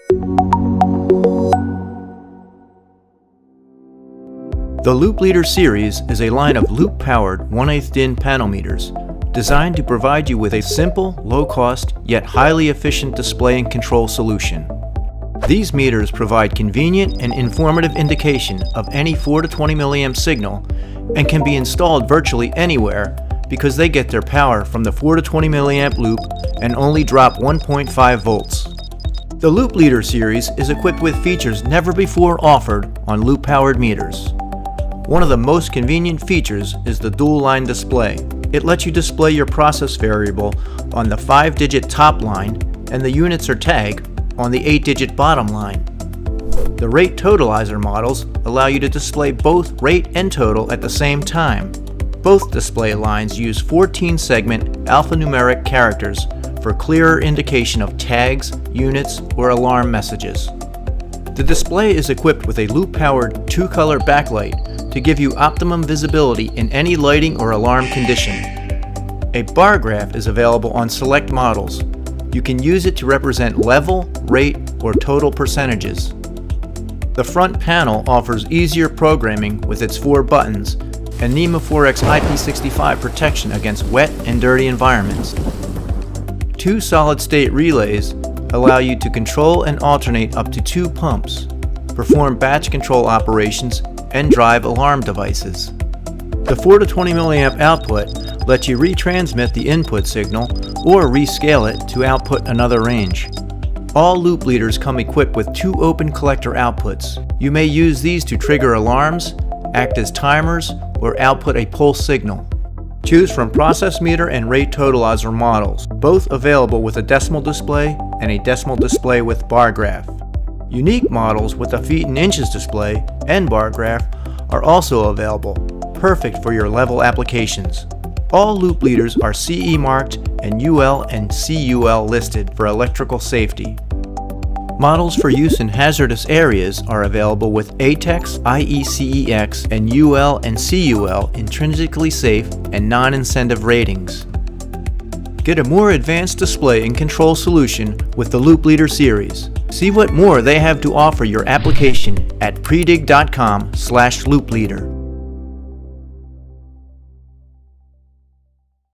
The Loop Leader series is a line of loop-powered 1/8 DIN panel meters designed to provide you with a simple, low-cost, yet highly efficient display and control solution. These meters provide convenient and informative indication of any 4 to 20 milliamp signal and can be installed virtually anywhere because they get their power from the 4 to 20 milliamp loop and only drop 1.5 volts. The Loop Leader series is equipped with features never before offered on loop-powered meters. One of the most convenient features is the dual line display. It lets you display your process variable on the 5-digit top line and the units or tag on the 8-digit bottom line. The rate totalizer models allow you to display both rate and total at the same time. Both display lines use 14-segment alphanumeric characters for clearer indication of tags, units, or alarm messages. The display is equipped with a loop-powered 2-color backlight to give you optimum visibility in any lighting or alarm condition. A bar graph is available on select models. You can use it to represent level, rate, or total percentages. The front panel offers easier programming with its 4 buttons and NEMA 4X IP65 protection against wet and dirty environments. 2 solid-state relays allow you to control and alternate up to 2 pumps, perform batch control operations, and drive alarm devices. The 4 to 20 milliamp output lets you retransmit the input signal or rescale it to output another range. All loop leaders come equipped with 2 open collector outputs. You may use these to trigger alarms, act as timers, or output a pulse signal. Choose from process meter and rate totalizer models, both available with a decimal display and a decimal display with bar graph. Unique models with a feet and inches display and bar graph are also available, perfect for your level applications. All loop leaders are CE marked and UL and CUL listed for electrical safety. Models for use in hazardous areas are available with ATEX, IECEX, and UL and CUL intrinsically safe and non-incentive ratings. Get a more advanced display and control solution with the Loop Leader series. See what more they have to offer your application at predig.com/loopleader.